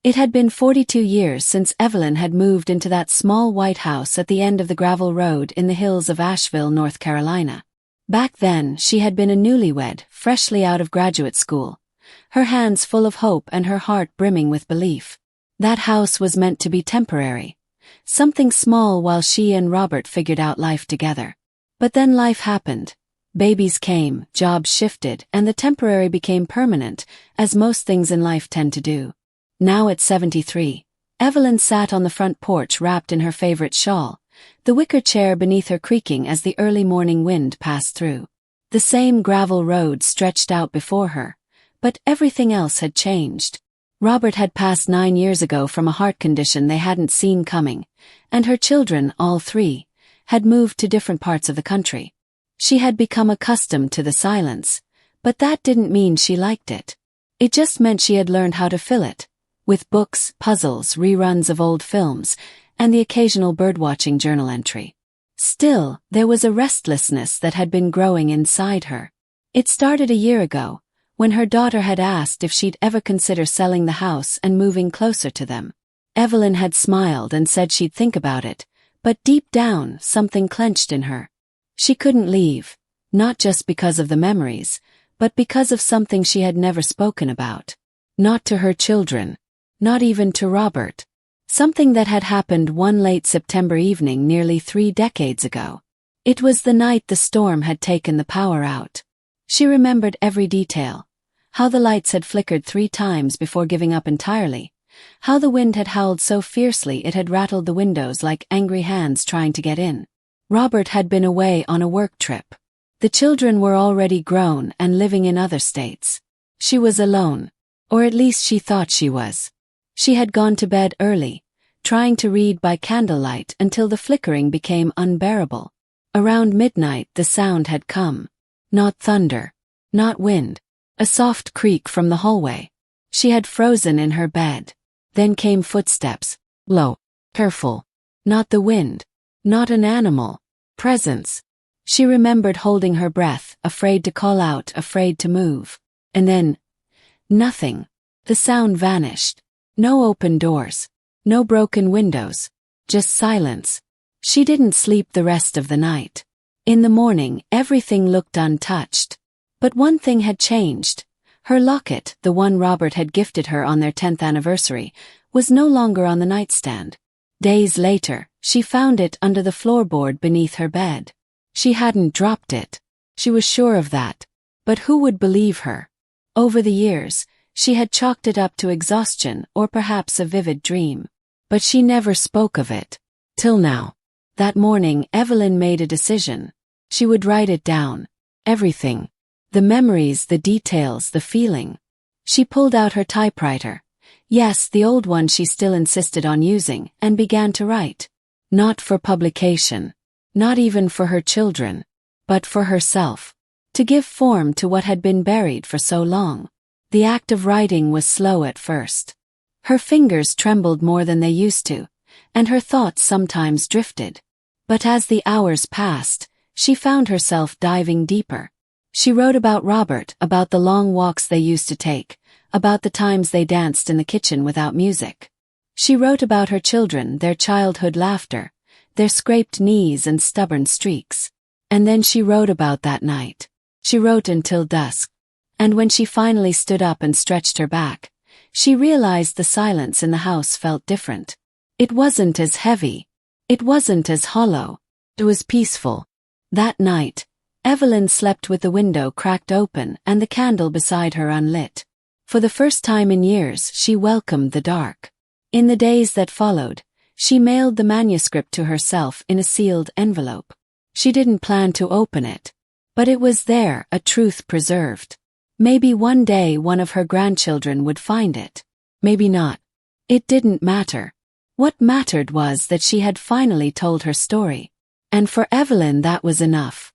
It had been 42 years since Evelyn had moved into that small white house at the end of the gravel road in the hills of Asheville, North Carolina. Back then, she had been a newlywed, freshly out of graduate school, her hands full of hope and her heart brimming with belief. That house was meant to be temporary, something small while she and Robert figured out life together. But then life happened. Babies came, jobs shifted, and the temporary became permanent, as most things in life tend to do. Now at 73, Evelyn sat on the front porch wrapped in her favorite shawl, the wicker chair beneath her creaking as the early morning wind passed through. The same gravel road stretched out before her, but everything else had changed. Robert had passed 9 years ago from a heart condition they hadn't seen coming, and her children, all three, had moved to different parts of the country. She had become accustomed to the silence, but that didn't mean she liked it. It just meant she had learned how to fill it, with books, puzzles, reruns of old films, and the occasional birdwatching journal entry. Still, there was a restlessness that had been growing inside her. It started a year ago, when her daughter had asked if she'd ever consider selling the house and moving closer to them. Evelyn had smiled and said she'd think about it, but deep down, something clenched in her. She couldn't leave, not just because of the memories, but because of something she had never spoken about. Not to her children, not even to Robert. Something that had happened one late September evening nearly 3 decades ago. It was the night the storm had taken the power out. She remembered every detail. How the lights had flickered 3 times before giving up entirely. How the wind had howled so fiercely it had rattled the windows like angry hands trying to get in. Robert had been away on a work trip. The children were already grown and living in other states. She was alone. Or at least she thought she was. She had gone to bed early, trying to read by candlelight until the flickering became unbearable. Around midnight the sound had come. Not thunder. Not wind. A soft creak from the hallway. She had frozen in her bed. Then came footsteps. Low. Careful. Not the wind. Not an animal. Presence. She remembered holding her breath, afraid to call out, afraid to move. And then, nothing. The sound vanished. No open doors. No broken windows. Just silence. She didn't sleep the rest of the night. In the morning, everything looked untouched. But one thing had changed. Her locket, the one Robert had gifted her on their 10th anniversary, was no longer on the nightstand. Days later, she found it under the floorboard beneath her bed. She hadn't dropped it. She was sure of that. But who would believe her? Over the years, she had chalked it up to exhaustion or perhaps a vivid dream. But she never spoke of it. Till now. That morning, Evelyn made a decision. She would write it down. Everything. The memories, the details, the feeling. She pulled out her typewriter. Yes, the old one she still insisted on using, and began to write. Not for publication. Not even for her children. But for herself. To give form to what had been buried for so long. The act of writing was slow at first. Her fingers trembled more than they used to, and her thoughts sometimes drifted. But as the hours passed, she found herself diving deeper. She wrote about Robert, about the long walks they used to take, about the times they danced in the kitchen without music. She wrote about her children, their childhood laughter, their scraped knees and stubborn streaks. And then she wrote about that night. She wrote until dusk. And when she finally stood up and stretched her back, she realized the silence in the house felt different. It wasn't as heavy. It wasn't as hollow. It was peaceful. That night, Evelyn slept with the window cracked open and the candle beside her unlit. For the first time in years, she welcomed the dark. In the days that followed, she mailed the manuscript to herself in a sealed envelope. She didn't plan to open it. But it was there, a truth preserved. Maybe one day one of her grandchildren would find it. Maybe not. It didn't matter. What mattered was that she had finally told her story. And for Evelyn that was enough.